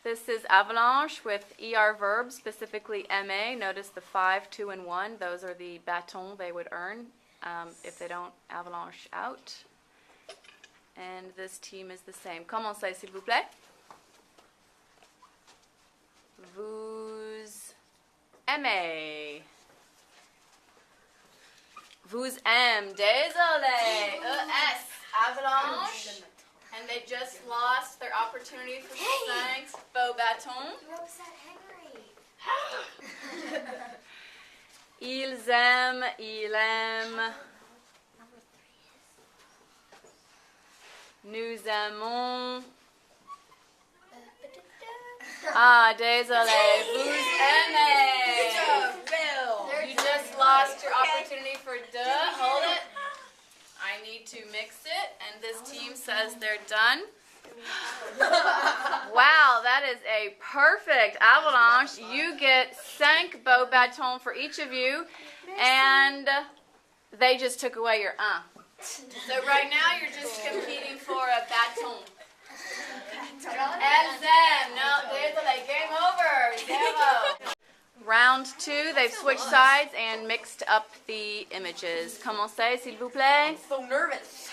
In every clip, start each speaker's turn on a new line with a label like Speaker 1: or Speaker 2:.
Speaker 1: This is Avalanche with ER verbs, specifically MA. Notice the 5, 2, and 1. Those are the bâtons they would earn if they don't avalanche out. And this team is the same. Commencez, s'il vous plaît. Vous aimez. Vous aime. Désolé. ES. Avalanche. And they just lost their opportunity for the 5 beau bâtons. Ils aiment, il aime. Nous aimons. Ah, désolé. Vous aimez. You just lost your opportunity for deux. Hold it. I need to mix it, and this team says they're done. Wow, that is a perfect Avalanche. You get 5 beau bâtons for each of you, and they just took away your So right now you're just competing for a bâton. Elles aiment. No, désolé. Game over. 0. Round 2, they've switched sides and mixed up the images. Commencez, s'il vous plaît.
Speaker 2: I'm so nervous.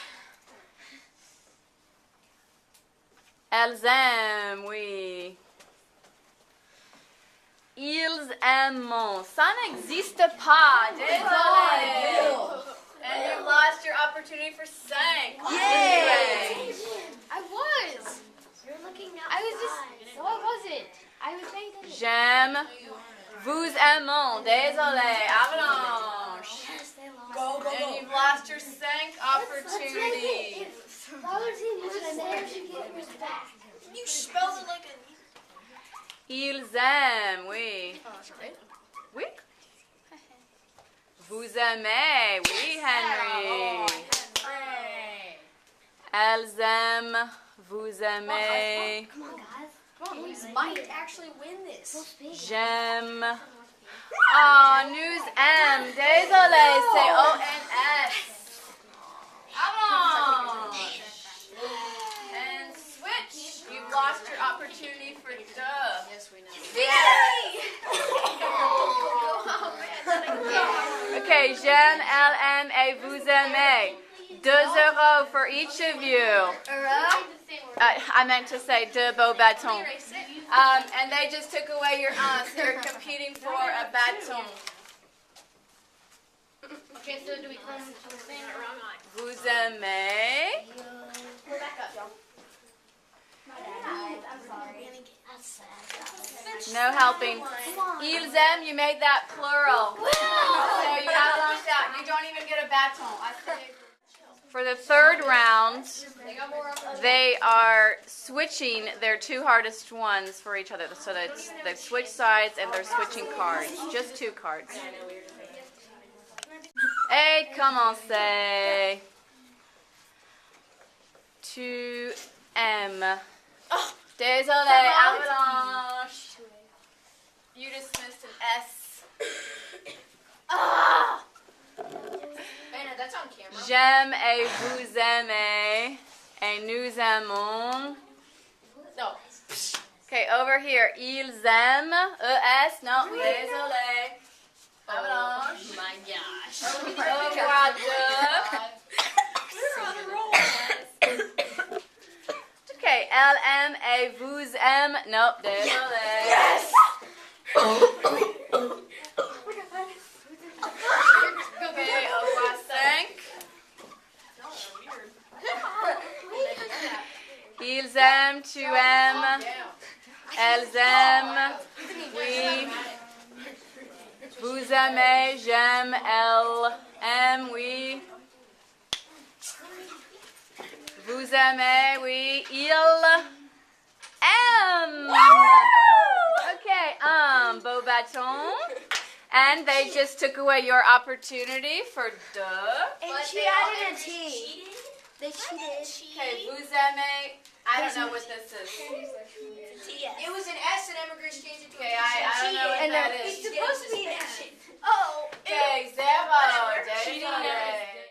Speaker 1: Elles aiment, oui. Ils aiment. Ça n'existe pas. Désolé. And you lost your opportunity for 5.
Speaker 2: Yay!
Speaker 3: I was.
Speaker 4: You're looking up.
Speaker 3: I was just. No, I wasn't. I was paying attention.
Speaker 1: J'aime. Vous aimons. Désolé. Avalanche.
Speaker 4: Yes, they lost.
Speaker 2: Go, go,
Speaker 1: And
Speaker 2: go.
Speaker 1: you've lost your 5 opportunity.
Speaker 4: The other team was there to get yours back.
Speaker 2: You spelled it like a...
Speaker 1: Ils aiment, oui. Oui. Vous aimez, oui, Henry. Elles aiment, vous aimez.
Speaker 4: Come on, guys.
Speaker 2: We might actually win this.
Speaker 1: J'aime. Oh, nous aime. Désolé, c'est O-N-S. Avalanche. And switch. You've lost your opportunity for duh.
Speaker 2: Yes, we know.
Speaker 1: Okay, j'aime, elle aime, et vous aimez. 2 euros for each of you. I meant to say deux beaux bâtons. And they just took away your so you're competing for a bâton.
Speaker 3: Okay, so do we call them the same or wrong line?
Speaker 1: Vous aimez.
Speaker 2: We're back up, y'all.
Speaker 4: I'm sorry. That's sad.
Speaker 1: No helping. Ils aiment, you made that plural. So you avalanched out. You don't even get a bâton. I say. For the 3rd round, they are switching their 2 hardest ones for each other. So they've switched sides and they're switching cards. Just 2 cards. Et commencez. Tu aimes. Désolé, Avalanche. You just missed an S. Ah!
Speaker 2: Anna, that's on camera.
Speaker 1: J'aime et vous aimez. Et nous aimons.
Speaker 2: No.
Speaker 1: Okay, over here. Ils aiment. E-S. No, désolé. Avalanche.
Speaker 3: Oh my gosh.
Speaker 1: Au revoir, deux.
Speaker 2: We're on a roll.
Speaker 1: Okay, elle aime et vous aime. Nope, désolé.
Speaker 2: Yes!
Speaker 1: Okay, au revoir, 5. Ils aiment, tu aimes. Elles aiment. Oui. Vous aimez, j'aime, elle aime, oui. Vous aimez, oui. Il aime. Okay, beau bâton. And they just took away your opportunity for duh.
Speaker 4: And she added a T. They cheated.
Speaker 1: Okay, vous aimez. I don't know what this is.
Speaker 2: It was an S and Emma Grace changed it to
Speaker 1: Okay, I don't know what that is.
Speaker 4: It's supposed to be an S.
Speaker 2: Oh.
Speaker 1: Okay, zero.
Speaker 2: Cheating.
Speaker 1: Désolé.